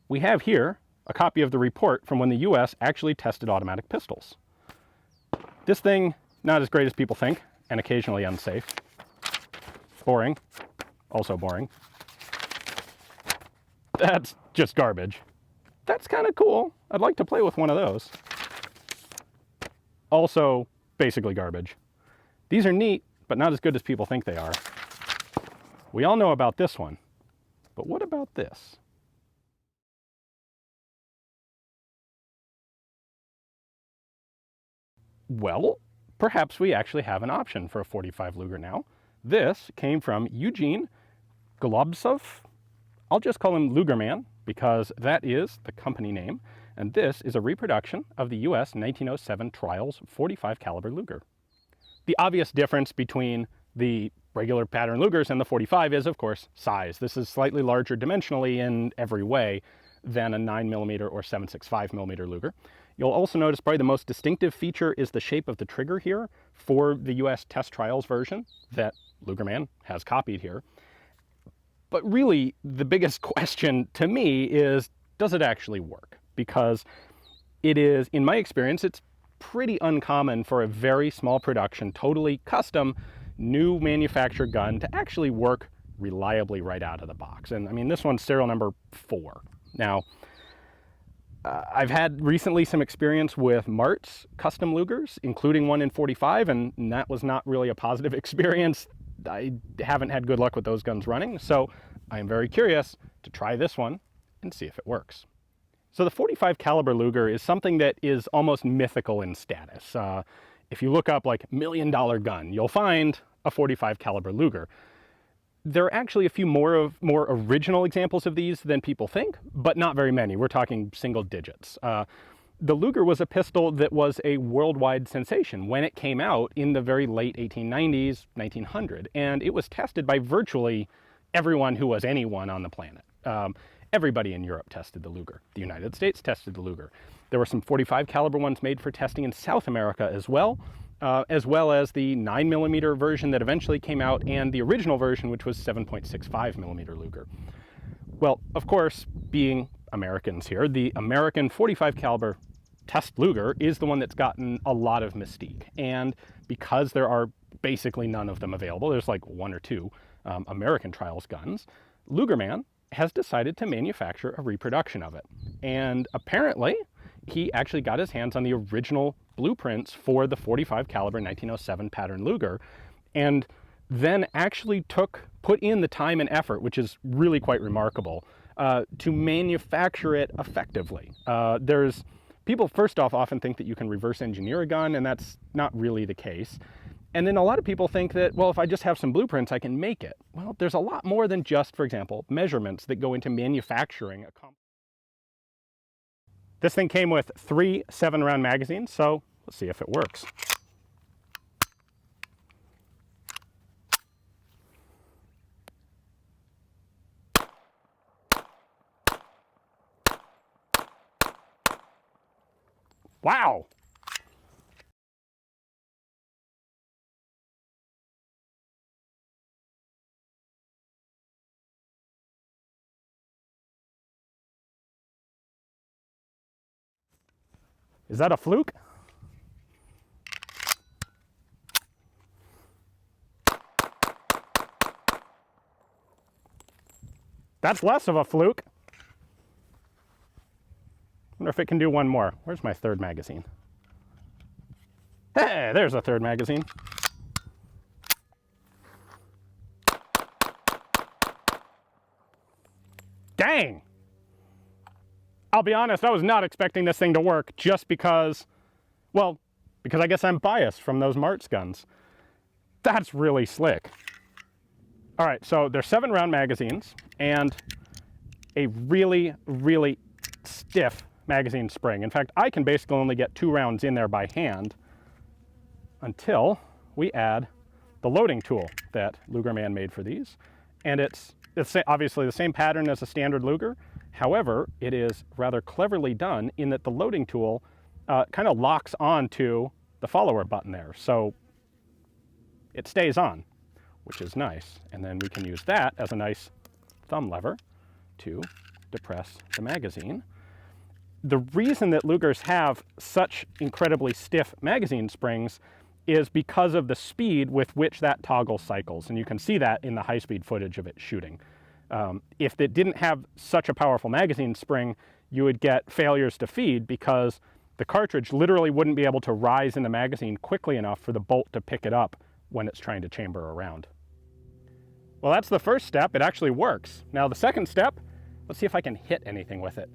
we have here a copy of the report from when the US actually tested automatic pistols. This thing, not as great as people think, and occasionally unsafe. Boring. Also boring. That's just garbage. That's kind of cool. I'd like to play with one of those. Also, basically garbage. These are neat, but not as good as people think they are. We all know about this one, but what about this? Well, perhaps we actually have an option for a 45 Luger now. This came from Eugene Golubtsov. I'll just call him LugerMan because that is the company name. And this is a reproduction of the US 1907 Trials 45 caliber Luger. The obvious difference between the regular pattern Lugers and the 45 is, of course, size. This is slightly larger dimensionally in every way than a 9mm or 7.65mm Luger. You'll also notice probably the most distinctive feature is the shape of the trigger here for the US test trials version that LugerMan has copied here. But really, the biggest question to me is, does it actually work? Because it is, in my experience, it's pretty uncommon for a very small production, totally custom, new manufactured gun to actually work reliably right out of the box. And I mean, this one's serial number 4. Now, I've had recently some experience with Mart's custom Lugers, including one in 45, and that was not really a positive experience. I haven't had good luck with those guns running, so I am very curious to try this one and see if it works. So the 45 caliber Luger is something that is almost mythical in status. If you look up like $1 million gun, you'll find a 45 caliber Luger. There are actually a few more original examples of these than people think, but not very many. We're talking single digits. The Luger was a pistol that was a worldwide sensation when it came out in the very late 1890s, 1900, and it was tested by virtually everyone who was anyone on the planet. Everybody in Europe tested the Luger. The United States tested the Luger. There were some 45 caliber ones made for testing in South America as well as the 9mm version that eventually came out and the original version, which was 7.65mm Luger. Well, of course, being Americans here, the American 45 caliber test Luger is the one that's gotten a lot of mystique. And because there are basically none of them available, there's like 1 or 2 American trials guns, LugerMan has decided to manufacture a reproduction of it. And apparently, he actually got his hands on the original blueprints for the 45 caliber 1907 pattern Luger, and then actually put in the time and effort, which is really quite remarkable, to manufacture it effectively. People first off often think that you can reverse engineer a gun, and that's not really the case. And then a lot of people think that, well, if I just have some blueprints, I can make it. Well, there's a lot more than just, for example, measurements that go into manufacturing a comp. This thing came with 3 7-round magazines, so let's see if it works. Wow! Is that a fluke? That's less of a fluke. Wonder if it can do one more. Where's my 3rd magazine? Hey, there's a 3rd magazine. Dang! I'll be honest, I was not expecting this thing to work just because, well, because I guess I'm biased from those Mart's guns. That's really slick. All right, so they're 7-round magazines and a really, really stiff magazine spring. In fact, I can basically only get 2 rounds in there by hand until we add the loading tool that LugerMan made for these. And it's obviously the same pattern as a standard Luger. However, it is rather cleverly done in that the loading tool kind of locks onto the follower button there. So it stays on, which is nice. And then we can use that as a nice thumb lever to depress the magazine. The reason that Lugers have such incredibly stiff magazine springs is because of the speed with which that toggle cycles. And you can see that in the high-speed footage of it shooting. If it didn't have such a powerful magazine spring, you would get failures to feed because the cartridge literally wouldn't be able to rise in the magazine quickly enough for the bolt to pick it up when it's trying to chamber around. Well, that's the first step. It actually works. Now the second step, let's see if I can hit anything with it.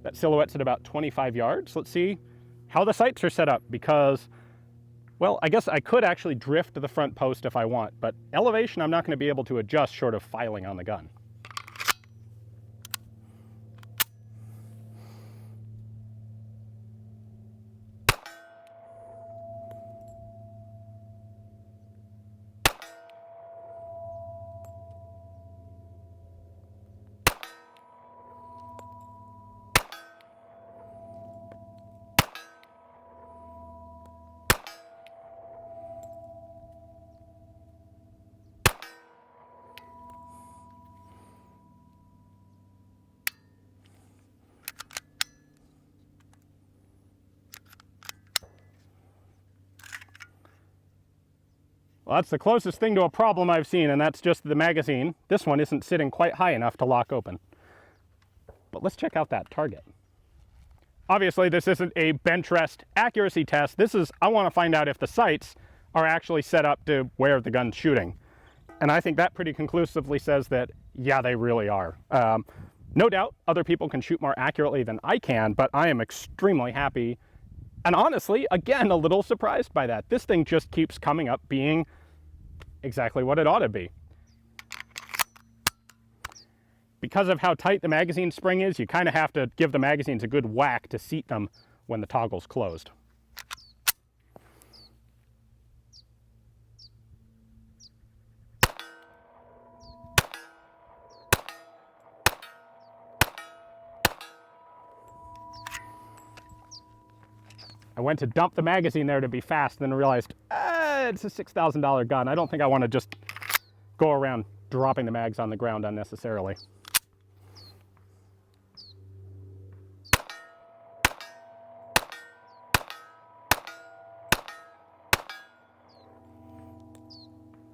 That silhouette's at about 25 yards. Let's see how the sights are set up because, well, I guess I could actually drift the front post if I want, but elevation I'm not going to be able to adjust short of filing on the gun. Well, that's the closest thing to a problem I've seen, and that's just the magazine. This one isn't sitting quite high enough to lock open. But let's check out that target. Obviously, this isn't a bench rest accuracy test. This is, I want to find out if the sights are actually set up to where the gun's shooting. And I think that pretty conclusively says that, yeah, they really are. No doubt other people can shoot more accurately than I can, but I am extremely happy. And honestly, again, a little surprised by that. This thing just keeps coming up being exactly what it ought to be. Because of how tight the magazine spring is, you kind of have to give the magazines a good whack to seat them when the toggle's closed. I went to dump the magazine there to be fast, and then realized, it's a $6,000 gun. I don't think I want to just go around dropping the mags on the ground unnecessarily.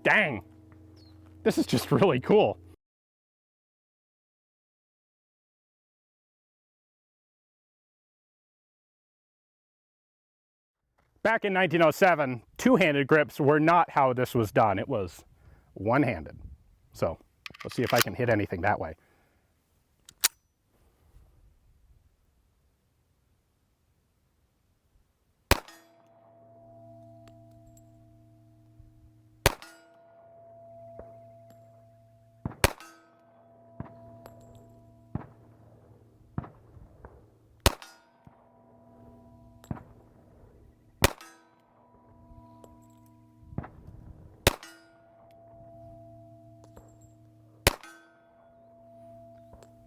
Dang, this is just really cool. Back in 1907, two-handed grips were not how this was done. It was one-handed. So let's see if I can hit anything that way.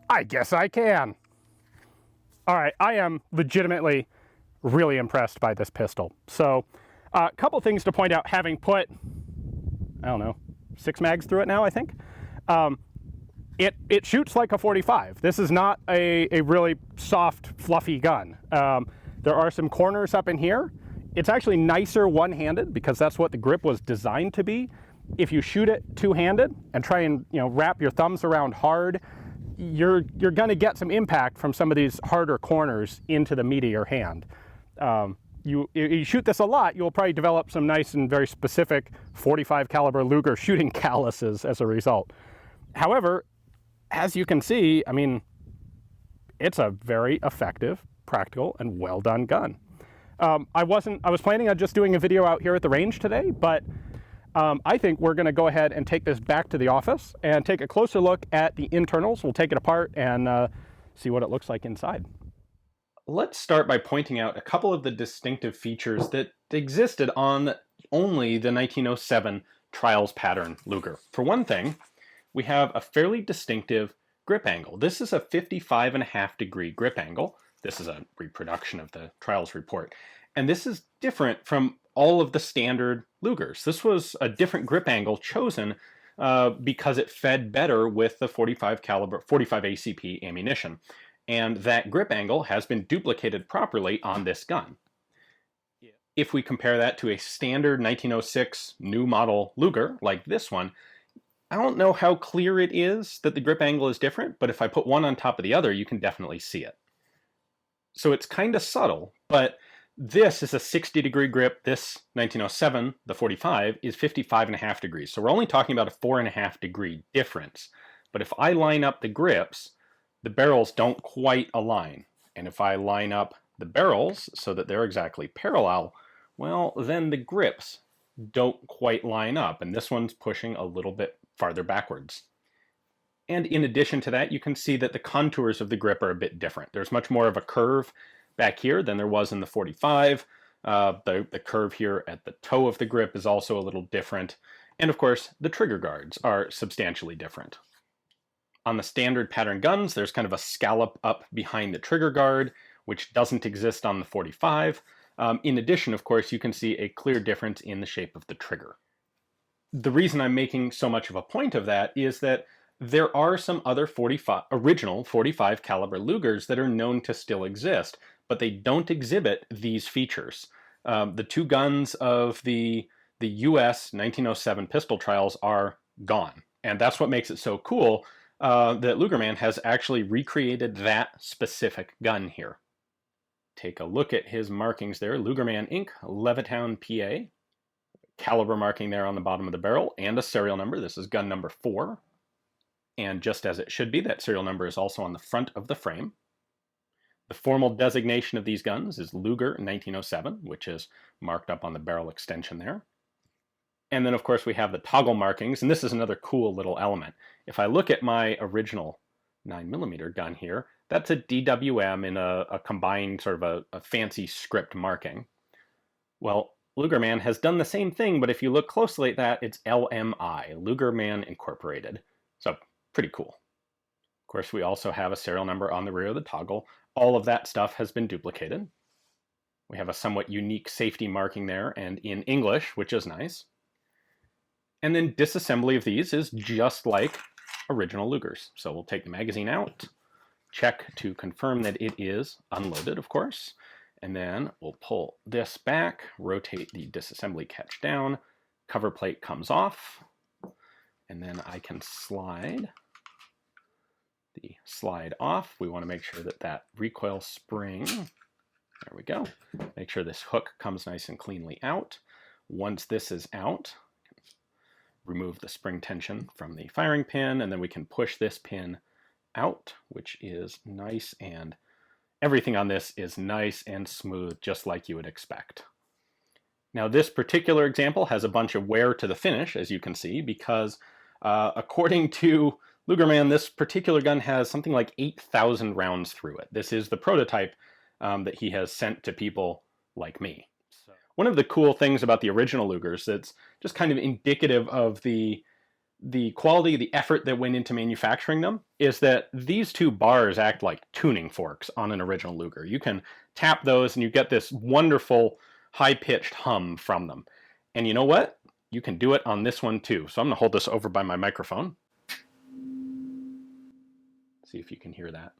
I guess I can. All right, I am legitimately really impressed by this pistol. So a couple things to point out, having put, I don't know, 6 mags through it now, I think. It shoots like a 45. This is not a really soft, fluffy gun. There are some corners up in here. It's actually nicer one-handed because that's what the grip was designed to be. If you shoot it two-handed and try and wrap your thumbs around hard, you're going to get some impact from some of these harder corners into the meat of your hand. You shoot this a lot, you'll probably develop some nice and very specific 45 caliber Luger shooting calluses as a result. However, as you can see, I mean, it's a very effective, practical, and well done gun. I was planning on just doing a video out here at the range today, but I think we're going to go ahead and take this back to the office and take a closer look at the internals. We'll take it apart and see what it looks like inside. Let's start by pointing out a couple of the distinctive features that existed on only the 1907 Trials pattern Luger. For one thing, we have a fairly distinctive grip angle. This is a 55.5 degree grip angle. This is a reproduction of the Trials report. And this is different from all of the standard Lugers. This was a different grip angle chosen because it fed better with the 45 caliber, 45 ACP ammunition. And that grip angle has been duplicated properly on this gun. If we compare that to a standard 1906 new model Luger like this one, I don't know how clear it is that the grip angle is different, but if I put one on top of the other, you can definitely see it. So it's kind of subtle, but this is a 60-degree grip. This 1907, the 45, is 55.5 degrees. So we're only talking about a 4.5-degree difference. But if I line up the grips, the barrels don't quite align. And if I line up the barrels so that they're exactly parallel, well, then the grips don't quite line up. And this one's pushing a little bit farther backwards. And in addition to that, you can see that the contours of the grip are a bit different. There's much more of a curve back here than there was in the 45. The curve here at the toe of the grip is also a little different. And of course, the trigger guards are substantially different. On the standard pattern guns, there's kind of a scallop up behind the trigger guard, which doesn't exist on the 45. In addition, of course, you can see a clear difference in the shape of the trigger. The reason I'm making so much of a point of that is that there are some other original 45 caliber Lugers that are known to still exist, but they don't exhibit these features. The two guns of the US 1907 pistol trials are gone. And that's what makes it so cool that LugerMan has actually recreated that specific gun here. Take a look at his markings there. LugerMan Inc., Levittown, PA. Caliber marking there on the bottom of the barrel and a serial number. This is gun number 4. And just as it should be, that serial number is also on the front of the frame. The formal designation of these guns is Luger 1907, which is marked up on the barrel extension there. And then, of course, we have the toggle markings, and this is another cool little element. If I look at my original 9mm gun here, that's a DWM in a combined sort of a fancy script marking. Well, LugerMan has done the same thing, but if you look closely at that, it's LMI, LugerMan Incorporated. So pretty cool. Of course, we also have a serial number on the rear of the toggle. All of that stuff has been duplicated. We have a somewhat unique safety marking there and in English, which is nice. And then disassembly of these is just like original Lugers. So we'll take the magazine out, check to confirm that it is unloaded, of course. And then we'll pull this back, rotate the disassembly catch down, cover plate comes off, and then I can slide the slide off. We want to make sure that that recoil spring, there we go, make sure this hook comes nice and cleanly out. Once this is out, remove the spring tension from the firing pin, and then we can push this pin out, which is nice, and everything on this is nice and smooth, just like you would expect. Now, this particular example has a bunch of wear to the finish, as you can see, because according to LugerMan, this particular gun has something like 8,000 rounds through it. This is the prototype that he has sent to people like me. One of the cool things about the original Lugers that's just kind of indicative of the quality, the effort that went into manufacturing them, is that these two bars act like tuning forks on an original Luger. You can tap those and you get this wonderful high-pitched hum from them. And you know what? You can do it on this one too. So I'm going to hold this over by my microphone. See if you can hear that.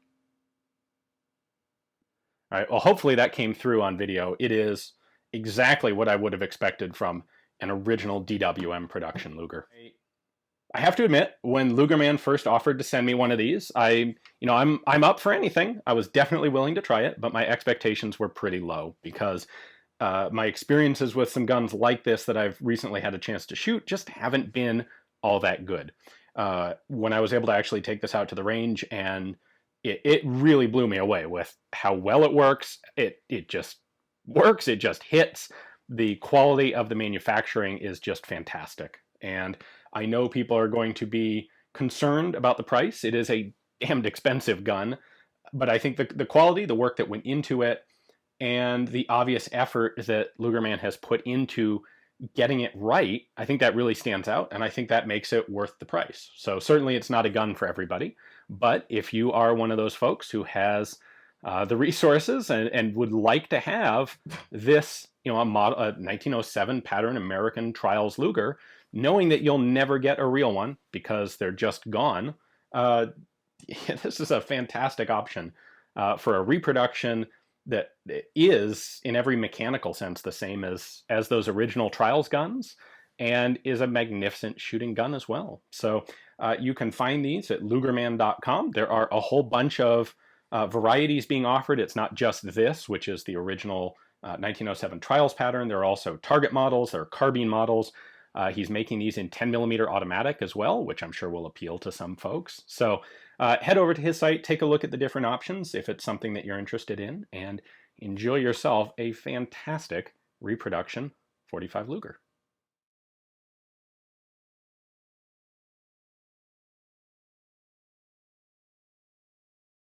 All right, well, hopefully that came through on video. It is exactly what I would have expected from an original DWM production Luger. I have to admit, when LugerMan first offered to send me one of these, I'm up for anything. I was definitely willing to try it, but my expectations were pretty low because my experiences with some guns like this that I've recently had a chance to shoot just haven't been all that good. When I was able to actually take this out to the range, and it really blew me away with how well it works. It just works. It just hits. The quality of the manufacturing is just fantastic. And I know people are going to be concerned about the price. It is a damned expensive gun, but I think the quality, the work that went into it, and the obvious effort that LugerMan has put into getting it right, I think that really stands out, and I think that makes it worth the price. So certainly it's not a gun for everybody, but if you are one of those folks who has the resources and would like to have this, a 1907 pattern American Trials Luger, knowing that you'll never get a real one because they're just gone, this is a fantastic option for a reproduction that is, in every mechanical sense, the same as those original Trials guns, and is a magnificent shooting gun as well. So you can find these at LugerMan.com. There are a whole bunch of varieties being offered. It's not just this, which is the original 1907 Trials pattern. There are also target models, there are carbine models. He's making these in 10mm automatic as well, which I'm sure will appeal to some folks. So head over to his site, take a look at the different options if it's something that you're interested in, and enjoy yourself a fantastic Reproduction 45 Luger.